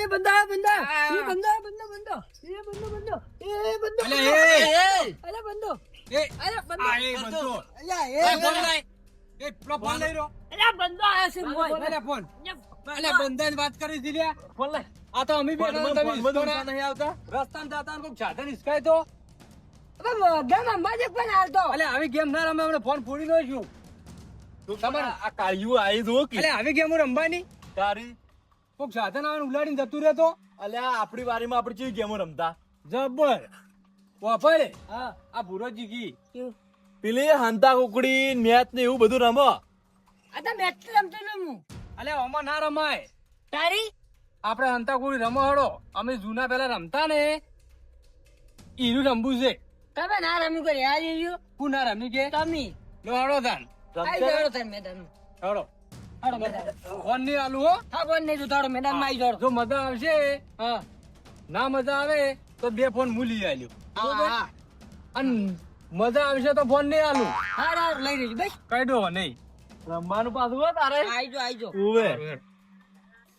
બંદા બંદા આ. એ બંદા બંદા બંદા એ બંદો બંદો એ બંદો અલે અલે બંદો એ અલે બંદો આ એ બંધો અલ્યા એ ફોન લઈ એ પેલો ફોન લઈ રહ્યો અલ્યા બંદો આયા છે મોય અલે ફોન અલે બંધાને વાત કરી હતી લ્યા ફોન લઈ આ તો અમે બેઠા તમે હિસકો નહીં આવતા રસ્તામાં જાતા કોક સાધન હિસકાય તો હવે ગામ માજે પણ હાલતો અલે આવી ગેમ ના રમે હમણાં ફોન ફોડી દઉં છું તમારે આ કાળિયું આવી દો કે અલે આવી ગેમ રમવાની તારી કોક સાધન આવે ઉલાડીને જતું રહેતો અલ્યા આપણી વારીમાં આપણે કેવી ગેમો રમતા જબર વાપરે હા આ ભૂરો જીગી કેવું પેલી હંતા કુકડી મેચ ને એવું બધું રમો આ તો મેચ રમતો ને હું અલે આમાં ના રમાય તારી આપણે હંતા કોઈ રમો હડો અમે જૂના પેલા રમતા ને ઈનું રમવું છે તમે ના રમી કરી યાર રહ્યો હું ના રમી કે તમે લો હડો તાન આઈ જાઓ તમે મેદાન હડો હાડો મેદાન ફોન નહીં આલું હો હા બોલ નહીં તો તારો મેદાન માં આવી જાઓ જો મજા આવશે હા ના મજા આવે તો બે ફોન મૂલી આલ્યો હા અને મજા આવશે તો ફોન નહીં આલું હા લઈ લેજો બસ કઈ દો નહીં રમવાનું પાછું હો તારે આઈ જો ઉવે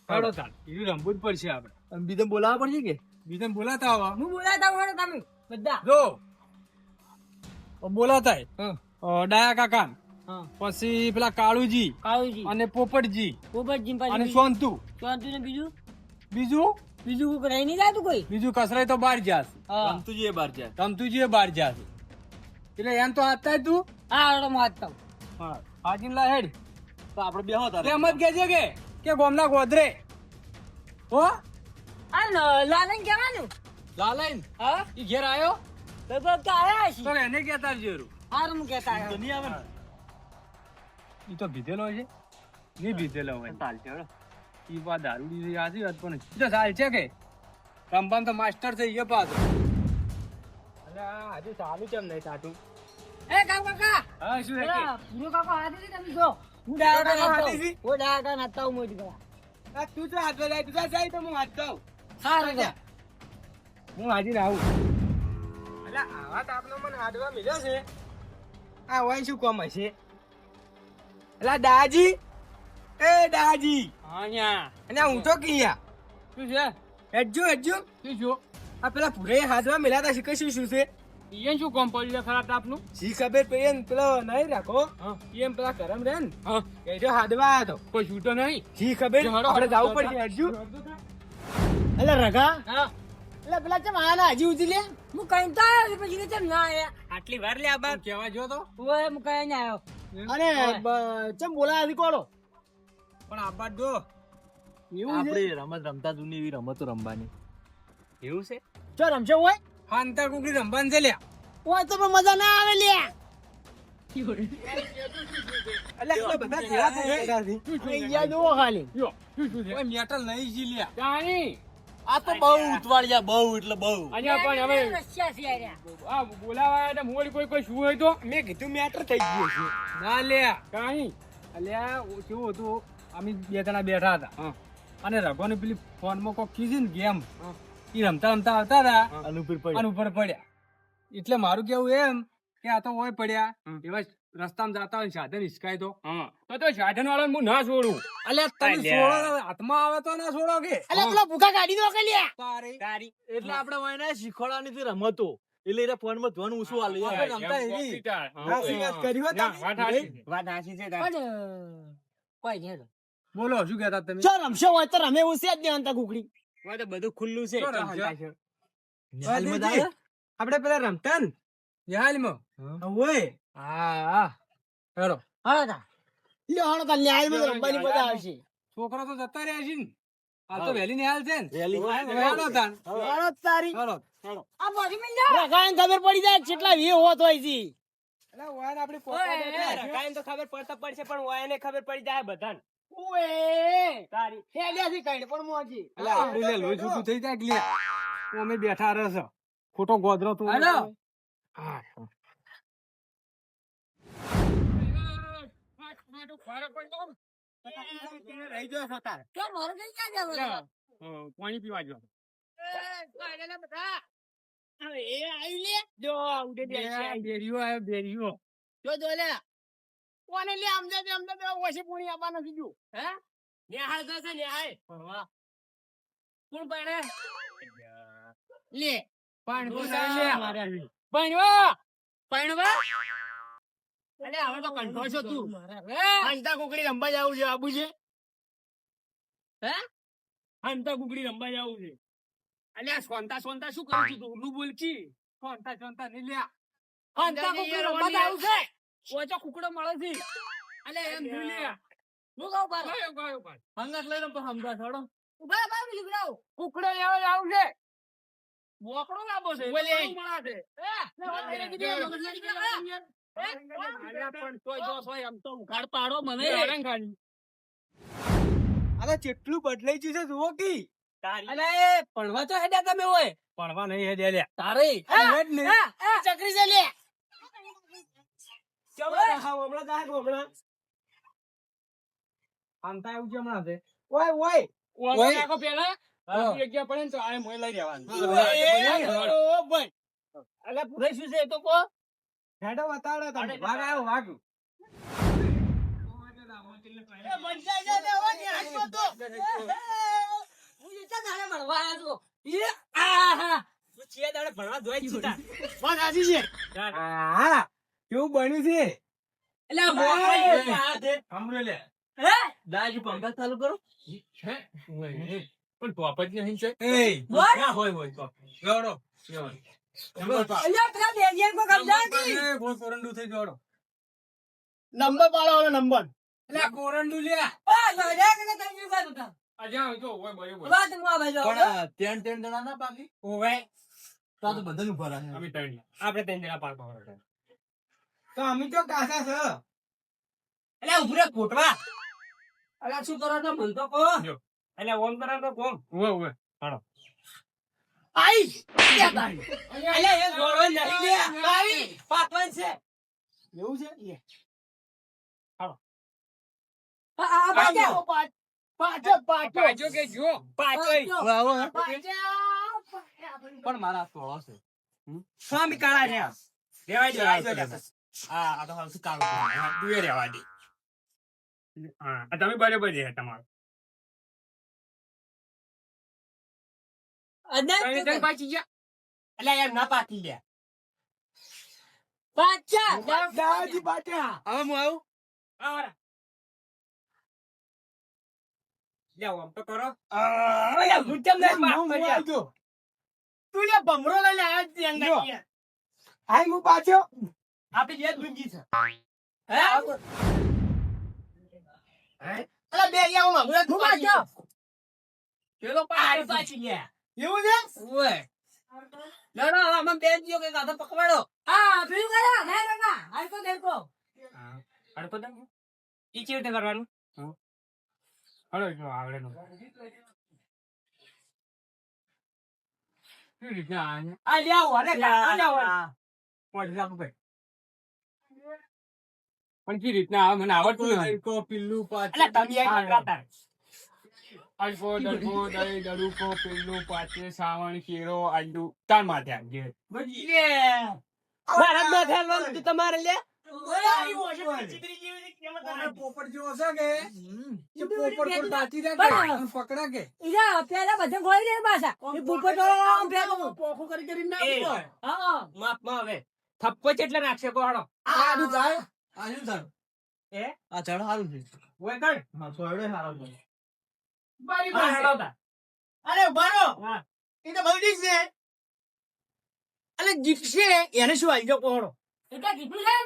હડો તાન ઈનું રમવું જ પડશે આપણે બીજે બોલાવવા પડશે કે બીજાને બોલાતા આવા હું બોલાતા હું તમે બધા જો બોલાતા ડાયા કાકા હા પછી પેલા કાળુજી કાળુજી અને પોપટજી પોપટજી અને પાછી સોનતુ ચોંતું ને બીજું બીજું બીજું કોઈ રહી નહીં જાતું કોઈ બીજું કસરાય તો બહાર જાસ હા રમતું જઈએ બાર જાય રમતુજી એ બહાર જાસ એટલે એમ તો હાથતા જ તું હા હાડો હું વાંચતા હું. હા હાજીન લા હેડ તો આપણે બે હો તારે એમ જ કહેજે કે ગોમના ગોધરે હો આ લાલન કહેવાનું લાલાઈન હા ઈ ઘેર આયો તો તો આયા છે તો એને કહેતા જેરું હારું હું કહેતા તો આવ્યો નહીં આવે ને ઈ તો ભીધેલો છે નહીં ભીધેલો હોય ચાલશે હળો. ઈ વાત દારૂડી છે આજી વાત પણ ઈ તો સાલ છે કે રમવાનું તો માસ્ટર થઈ ગયો પાછો અલે આ હજુ ચાલુ કેમ નહીં થાતું એ કાકા હા શું પેલા પૂરો કાકો હાથે થી તમે જો હું ડાયરેક્ટ કાકો નાખતો હાથેથી? હું ડાયરેક્ટ નાખતા હું મોજ કરા તું તો હાથ જાય તું જાય તો હું હાથ જાઉં સારું તો હું હાજીર આવું એટલે આવા તો આપનો મને હાડવા મળ્યો છે આ હોય શું કોમ હશે એટલે દાજી એ દાજી અને હું તો કિયા શું છે હેજો શું છો આ પેલા પૂરે હાથમાં મિલાતા શીખે શું છે ઈયન શું કોમ પડી ખરા તાપનું શી ખબર પડી ને પેલો નહીં રાખો એમ પેલા કરમ રે ને કેજો હાડવા હતો કોઈ છૂટો નહીં શી ખબર આપણે જવું પડશે હેજો એટલે રગા હા એટલે પેલા ચમ આના હજી ઉજી લે હું કઈ તો આવ્યો છું, પછી કે ચમ ના આયા આટલી વાર લે આ બાપ કેવા જો તો ઓય હું કઈ ના આવ્યો અને ચમ બોલાવી કોલો પણ આ બાદ જો આપણે રમત રમતા જૂની એવી રમતો રમવાની એવું છે ચો રમશે હોય હાંતા કુકડી રમવાનું છે લ્યા ઓય તો પણ મજા ના આવે લે એટલે આ બધા ભેળા થઈ ગયા છે. અહીંયા જુઓ ખાલી યો શું છે ઓય મેટલ નહીં જી લ્યા જાણી આ તો બહુ ઉતવાળ્યા બહુ એટલે બહુ અહીંયા પણ હવે રસ્યા છે યાર આ બોલાવા એટલે મોડી કોઈ શું હોય તો મેં કીધું મેટર થઈ ગયું છે ના લ્યા કાઈ અલ્યા કેવું હતું અમે બે જણા બેઠા હતા અને રઘોને પેલી ફોનમાં કોક કીધી ને ગેમ ઈ રમતા રમતા આવતા હતા અનુપીર અને ઉપર પડ્યા એટલે મારું કેવું એમ કે આ તો હોય પડ્યા એવા રસ્તામાં જાતા હોય સાધન હિસકાય તો સાધન વાળા હું ના છોડું અલ્યા તમે છોડો હાથમાં આવે તો ના છોડો કે અલે પેલા ભૂખા કાઢી દો કે લ્યા તારી એટલે આપણે વાયના શીખવાડવાની થી રમતો એટલે એને ફોન માં ધોન ઊંચું આલે આપણે રમતા એવી હાસી વાત કરી હો તમે. વાત હાસી છે કોઈ નહીં બોલો શું કહેતા તમે ચો રમશે હોય તો રમે એવું છે જ નહીં અંતા કુકડી તો બધું ખુલ્લું છે નિહાલ મજા વાદીજી, આવે? આપણે પેલા રમતા ને નિહાલમાં ઓય હા હેરો હાલો તા લ્યો હાલો તા ન્યાય માં રમવાની મજા આવશે છોકરા તો જતા રહ્યા છે ને આ તો વહેલી નિહાલ છે ને વહેલી. હેરો તાન હાલો તારી હેરો આ બોડી મિલ જા રગાયન ખબર પડી જાય કેટલા વી હોત હોય છે એટલે વાયન આપણી રગાયન તો ખબર પડતા પડશે પણ વાયને ખબર પડી જાય બધાને ઓએ તારી હેલ્યાથી કઈ પણ મોજી એટલે આપણે લે લોહી છૂટું થઈ જાય કે લે તો અમે બેઠા રસ ખોટો ગોદરો તો હાલો. હા રહી ગયો છો તાર કે મારે કઈ ક્યાં જવાનું પાણી પીવા જો એ આયુ લે જો ઉડે દે બેરીઓ આવ્યો બેરીઓ જો જો લે કોને લે અમદાવાદ ઓછી પૂણી આપવાનું કીધું હે નેહાળ જશે નેહાળ કોણ પાડે લે પણ પાણવા અરે હવે તો કંટ્રોલ છો તું હંતા કુકડી રમવા જવું છે આબુ છે હે હંતા કુકડી રમવા જવું છે અલ્યા સોનતા સોનતા શું કરું છું તું ઉલ્લુ બોલકી સોનતા સોનતા નહીં લ્યા હંતા કુકડી રમવા આવું છે ઓછો કુકડો મળે છે અલે એમ નહીં લ્યા હું કહું પાડો ગયો પાડ હંગાત લઈને પણ સમજા છોડો ઉભા બા લીવડાવ કુકડો લેવા જાવું છે બોકડો લાવો છે બોલે. તો મળા છે અલ્યા પણ તોય દોષ હોય એમ તો ગાડ પાડો મને હેરાન ખાલી અરે કેટલું બદલાઈ ગયું છે જુઓ કી અલે પડવા તો હેડ્યા તમે હોય પડવા નહીં હેડે લ્યા તારે ચકરી છે લે આમતા એવું છે હમણાં છે ઓય ઓય ઓય નાખો પેલા આપણી જગ્યા પડે ને તો આ મોય લઈ લેવાનું અલે પૂરે શું છે એ તો કો હેડો બતાડો તમે વાગ આવ્યો વાગ હા કેવું બન્યું છે હમણાં લે દાજી પંખા ચાલુ કરો પણ ટોપ જ નહીં છે હોય હોય તો ગોળો કોરંડુ થઈ ગયો નંબર પાડો નંબર એટલે કોરંડુ લ્યા અજા તો ઓય બરોબર પણ ત્રણ જણા ના બાકી ઓવે તો તો બધાનું ભરા છે અમે ત્રણ આપણે ત્રણ જણા પાર પાડો તો અમે તો કાસા છે એટલે ઉભરે કોટવા અલા શું કરો છો મન તો કહો એટલે ઓમ કરો તો કોમ ઓવે ઓવે હાડો આઈ એટલે એ ગોળો નથી લે આવી પાતવન છે એવું છે આ બાજુ પાછો કે જો પાછો પણ મારા તોળો છે સ્વામી કાળા છે રેવાય દે આ તો હાલ કાળો તું એ રેવા દે હા તમે બરાબર છે તમારું પાછી ગયા એટલે યાર ના પાકી લે પાછા દાદી પાછા હવે હું આવું આવરા લે ઓમ તો કરો અરે ગુચમ ને માફ કર્યા તું લે ભમરો લઈને આવ્યો છે અંગા હાય હું પાછો આપી જે ગુંજી છે હે હે અલા બે યા હું પાછો પેલો પાછી ગયા એવું છે ઓય લડો અમે બે દિયો કે ગાધા પકવાડો હા ફીલ કરા ના ના હાલ તો દેખો અડપો દમ ઈ ચેવ તે કરવાનું હળો જો આવડે નો કેવી રીતના આ લ્યાવો અરે લ્યાવો પોચ લાખ રૂપિયા પણ કેવી રીતના આવે મને આવડતું નથી કો પિલ્લું પાછું અલા તમે આ કરતા અલ્પો દડપો દઈ દડુકો પિલ્લું પાછે સાવણ કેરો આંડુ તાર માથે જે લે મારા બે થેલવાનું તું તમારે લે પોપટ જેવો છે કે પોપટ પર તાતી રાખે પકડા કે પોખું કરી હા માપ માં હવે થપ્પો કેટલા નાખશે કોહડો આનું થાય આનું થાય એ આ ચડ સારું છે ઓય કર હા સોયડે સારો છે બારી બાર હડાવતા અરે ઉભારો હા એ તો બધી છે અલે જીતશે એને શું આવી ગયો કોહડો એટલે કીધું છે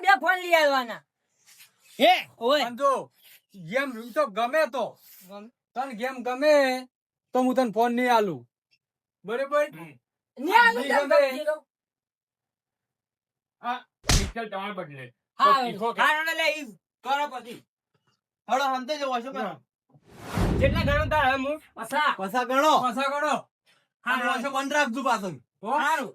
બે ફોન લઈ આવવાના હે ઓય પણ જો ગેમ તો ગમે તો તને ગેમ ગમે તો હું તને ફોન નહીં આલું બરોબર ને આલુ આ પિક્ચર તમારે બદલે હા ઈખો કે? હા લે ઈ કરો પછી હળો હંતે જવો છો હા. કેટલા ગણો તાર હવે હું પસા પસા ગણો પાછા ગણો હા પાછો બંધ રાખજો પાછળ સારું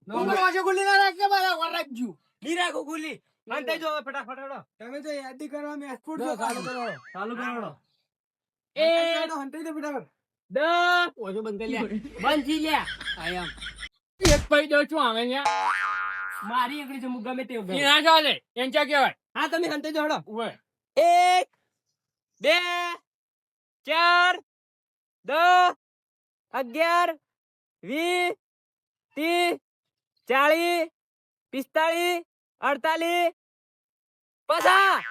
નંબર વાંચો ગુલી ના રાખજે મારા વર રાખજો ની રાખો ગુલી અંતે જો હવે ફટાફટ હડો તમે તો યાદી કરવા મે એક્સપોર્ટ જો ચાલુ કરો ચાલુ કરો એ હંતાઈ દે ફટાફટ 10 ઓજો બંધ કરી લે બંધ થઈ લે આયામ એક પૈ દો છું આવે ન્યા મારી એકડી છે હું ગમે તે ઈ ના ચાલે એમ ક્યાં કહેવાય હા તમે હંતે જોડો ઓય 1 2 4 10 11 20 30 40 45 48 પાછા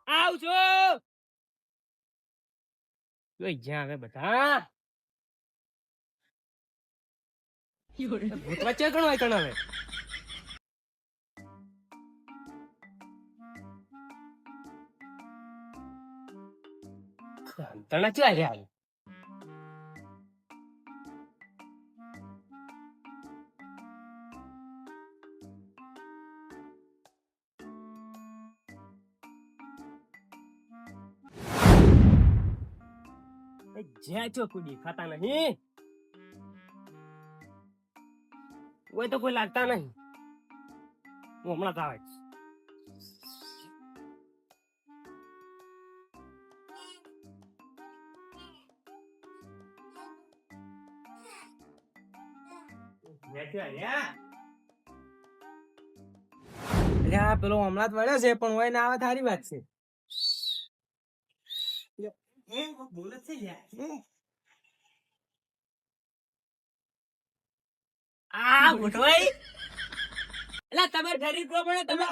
આવજો જોઈ જ્યાં હવે બધા ભૂત વચ્ચે કણ હોય કણ હવે તને ક્યાં રહ્યા જ્યાં ચોખ્ખું દેખાતા નહીં કોઈ તો કોઈ લાગતા નહીં હું હમણાં જ આવે પેલો હમણાં જ વળ્યો છે પણ હોય ના આવે તારી વાત છે આ મોટવાઈ એટલે તમે ડરી ગયો પણ તમે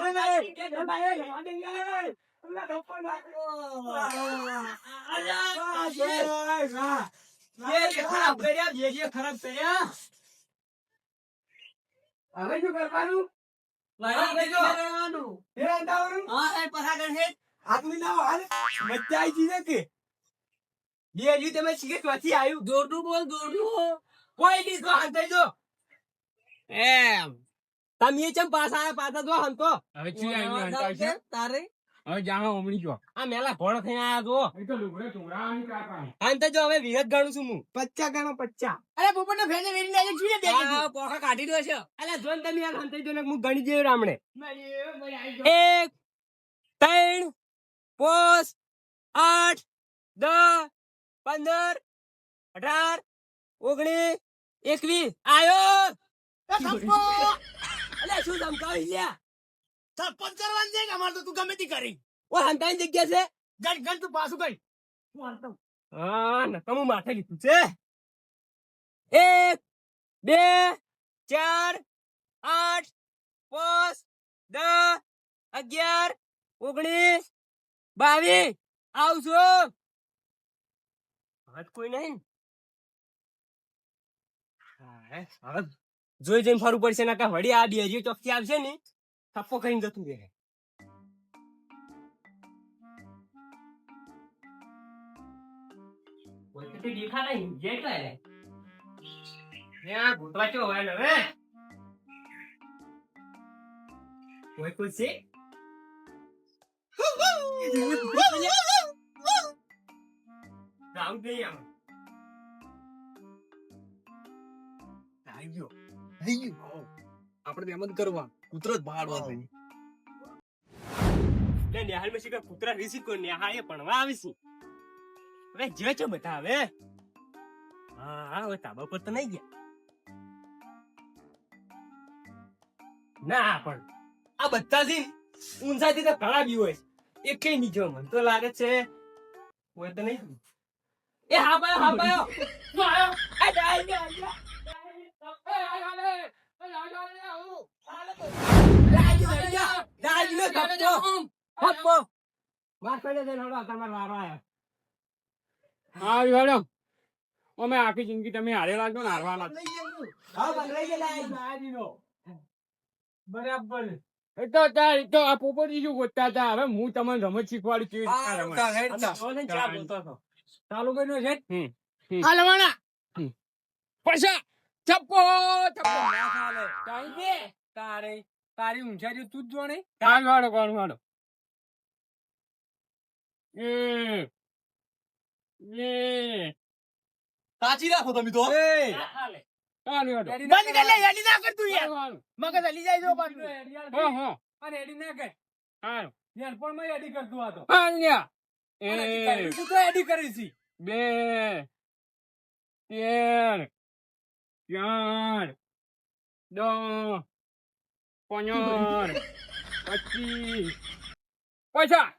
ખરાબ કર્યા હવે શું કરવાનું તમે ચમ પાછા પાછા જો હંતો તારે હવે જાણો હમણી જો આ મેલા ભોળ થઈને આયા જો હવે વિહત ગણું છું હું 50 ગણો 50 અરે પોપટ ને ફેને વેરી લાગે છીએ દે પોખા કાઢી દો છે અલે જોન તમે યાર હંતે જો હું ગણી જેવ રામણે 1 3 5 8 10 15 18 19 21 આયો અલે શું ધમકાવી લ્યા સરપંચ કરવાનું છે કે અમાર તો તું ગમે તે કરી ઓ હંતાની જગ્યા છે ગણ ગણ તું પાછું ગણ હા નકમું માથે લીધું છે 1 2 4 8 5 10 11 19 22 આવજો હાથ કોઈ નહીં હા જોઈ જઈને ફરવું પડશે ના કા વળી આ ડેરીઓ ચોકથી આવશે ને થપ્પો કરીને જતું રહે દેખા નહીં જેટલા રે ભૂતવા ચો હોય હવે કોઈ કોઈ છે ગાઉં ગઈ આમ આપડે એમ જ કરવા કૂતરો જ ભાડવા થઈ નેહાલ માં શીખર કૂતરા રીસી કોઈ નેહાએ ભણવા આવીશું હવે જે છો બધા હવે હા હવે તાબા પર તો નહીં ગયા ના પણ આ બધાથી ઊંચાથી તો ઘણા બી હોય એ કઈ નહીં જો મને તો લાગે છે હોય તો નહીં એ હા પાયો આ ડાઈ ગયા અમે આખી જિંદગી તમે હારેલા છો ને હારવાના બરાબર તો આ પોપટી શું ગોતતા હતા હવે હું તમને રમત શીખવાડું કેવી ચાલુ કર્યો છે પૈસા ચપ્પો તારી ઊંચાઈ તું જ જોણે વાળો કોણ વાળો સાચી રાખો તમે તો મગજ હલી જાય જો પાછું અને એડી ના કર યાર પણ મેં એડી કરતું આ તો તું તો એડી કરી છી 2 3 4 5 25 પૈસા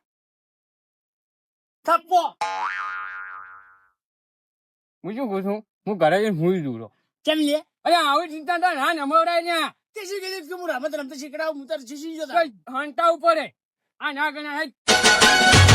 થપ્પો હું શું કહું છું હું ઘરે જઈને હુઈ દઉં કેમ લે અરે આવી ચિંતા તો ના નમવડાય ને તે શીખી કે હું રમત રમતો શીખડાવું હું તાર શીખી ગયો હંતા ઉપર આ ના ગણા